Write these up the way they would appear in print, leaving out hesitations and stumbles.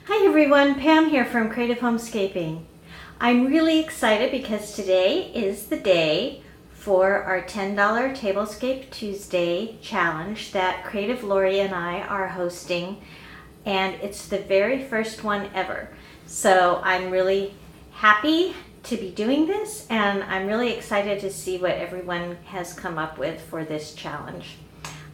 Hi everyone, Pam here from Creative Homescaping. I'm really excited because today is the day for our $10 Tablescape Tuesday challenge that Creative Lauri and I are hosting, and it's the very first one ever. So I'm really happy to be doing this, and I'm really excited to see what everyone has come up with for this challenge.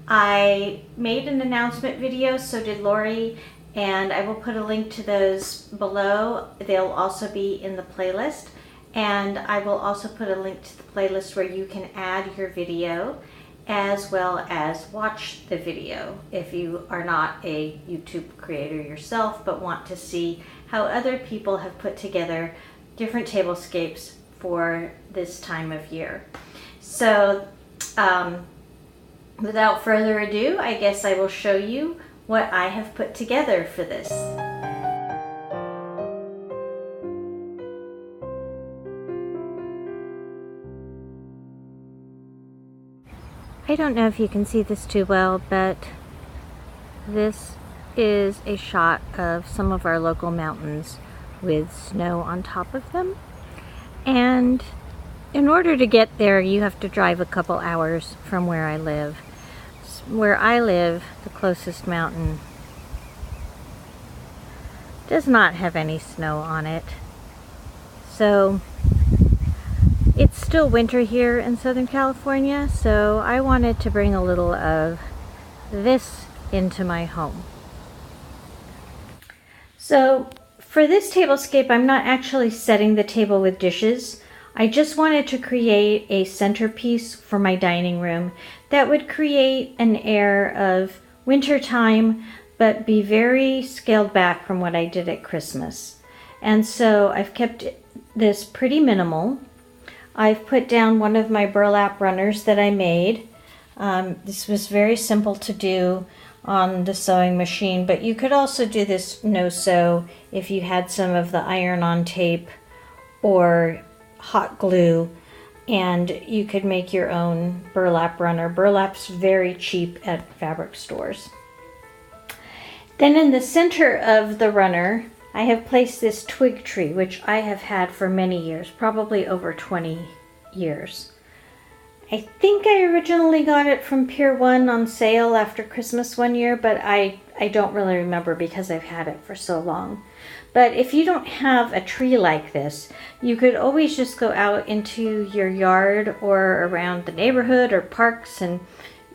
I made an announcement video, so did Lauri, and I will put a link to those below. They'll also be in the playlist, and I will also put a link to the playlist where you can add your video as well as watch the video if you are not a YouTube creator yourself but want to see how other people have put together different tablescapes for this time of year. So without further ado, I guess I will show you what I have put together for this. I don't know if you can see this too well, but this is a shot of some of our local mountains with snow on top of them. And in order to get there, you have to drive a couple hours from where I live. Where I live, the closest mountain does not have any snow on it. So it's still winter here in Southern California, so I wanted to bring a little of this into my home. So for this tablescape, I'm not actually setting the table with dishes. I just wanted to create a centerpiece for my dining room that would create an air of wintertime, but be very scaled back from what I did at Christmas. And so I've kept this pretty minimal. I've put down one of my burlap runners that I made. This was very simple to do on the sewing machine, but you could also do this no-sew if you had some of the iron-on tape or hot glue, and you could make your own burlap runner. Burlap's very cheap at fabric stores. Then in the center of the runner, I have placed this twig tree, which I have had for many years, probably over 20 years. I think I originally got it from Pier 1 on sale after Christmas one year, but I don't really remember because I've had it for so long. But if you don't have a tree like this, you could always just go out into your yard or around the neighborhood or parks, and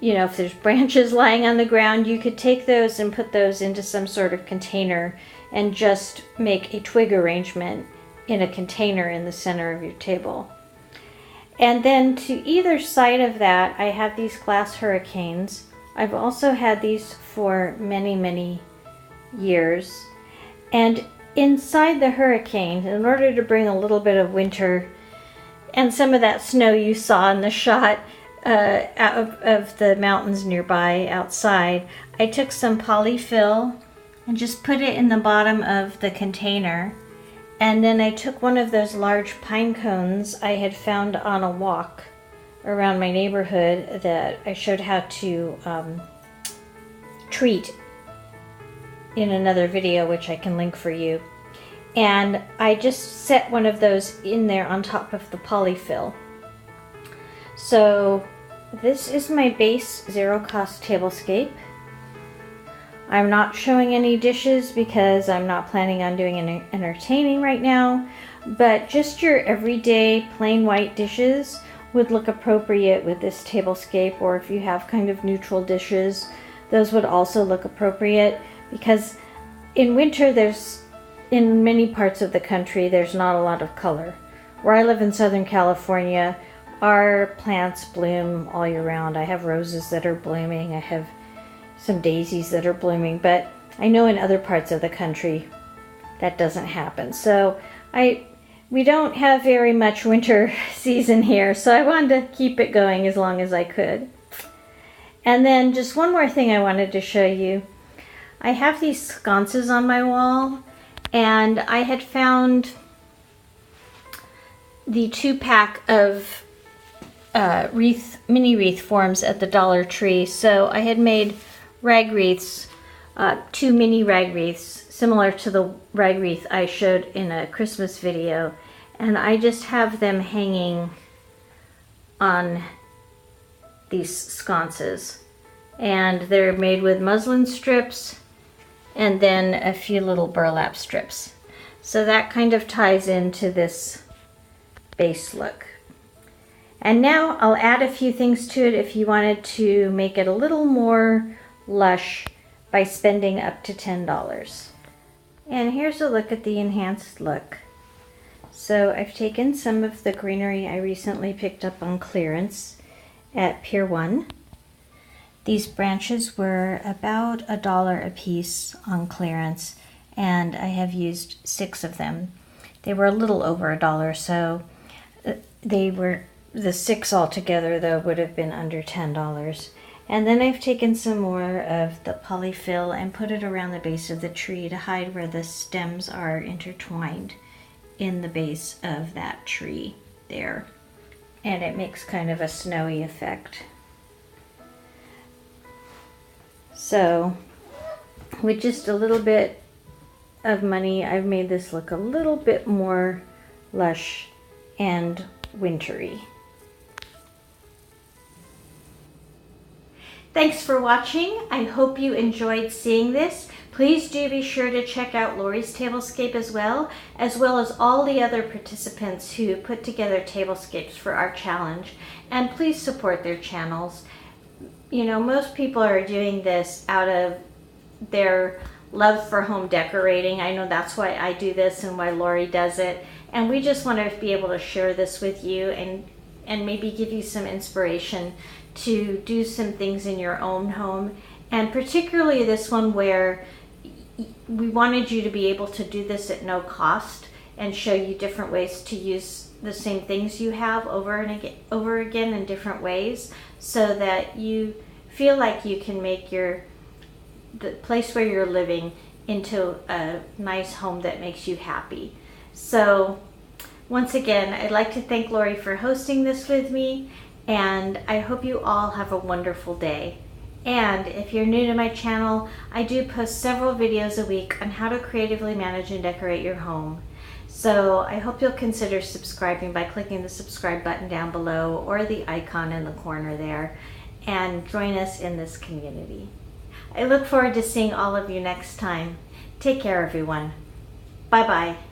if there's branches lying on the ground, you could take those and put those into some sort of container and just make a twig arrangement in a container in the center of your table. And then to either side of that, I have these glass hurricanes. I've also had these for many, many years. And inside the hurricane, in order to bring a little bit of winter and some of that snow you saw in the shot out of the mountains nearby outside, I took some polyfill and just put it in the bottom of the container. And then I took one of those large pine cones I had found on a walk around my neighborhood that I showed how to treat in another video, which I can link for you. And I just set one of those in there on top of the polyfill. So this is my base zero-cost tablescape. I'm not showing any dishes because I'm not planning on doing any entertaining right now, but just your everyday plain white dishes would look appropriate with this tablescape, or if you have kind of neutral dishes, those would also look appropriate, because in winter in many parts of the country there's not a lot of color. Where I live in Southern California, our plants bloom all year round. I have roses that are blooming, I have some daisies that are blooming, but I know in other parts of the country that doesn't happen. So we don't have very much winter season here, so I wanted to keep it going as long as I could. And then just one more thing I wanted to show you. I have these sconces on my wall, and I had found the 2-pack of mini wreath forms at the Dollar Tree. So I had made rag wreaths, 2 mini rag wreaths similar to the rag wreath I showed in a Christmas video. And I just have them hanging on these sconces. And they're made with muslin strips and then a few little burlap strips. So that kind of ties into this base look. And now I'll add a few things to it if you wanted to make it a little more lush by spending up to $10. And here's a look at the enhanced look. So I've taken some of the greenery I recently picked up on clearance at Pier 1. These branches were about $1 a piece on clearance, and I have used 6 of them. They were a little over $1, so the 6 altogether though would have been under $10. And then I've taken some more of the polyfill and put it around the base of the tree to hide where the stems are intertwined in the base of that tree there. And it makes kind of a snowy effect. So with just a little bit of money, I've made this look a little bit more lush and wintry. Thanks for watching. I hope you enjoyed seeing this. Please do be sure to check out Lauri's Tablescape as well as all the other participants who put together tablescapes for our challenge. And please support their channels. You know, most people are doing this out of their love for home decorating. I know that's why I do this and why Lauri does it. And we just want to be able to share this with you and maybe give you some inspiration to do some things in your own home. And particularly this one where we wanted you to be able to do this at no cost and show you different ways to use the same things you have over and over again in different ways, so that you feel like you can make the place where you're living into a nice home that makes you happy. So once again, I'd like to thank Lauri for hosting this with me, and I hope you all have a wonderful day. And if you're new to my channel, I do post several videos a week on how to creatively manage and decorate your home. So I hope you'll consider subscribing by clicking the subscribe button down below or the icon in the corner there, and join us in this community. I look forward to seeing all of you next time. Take care, everyone. Bye-bye.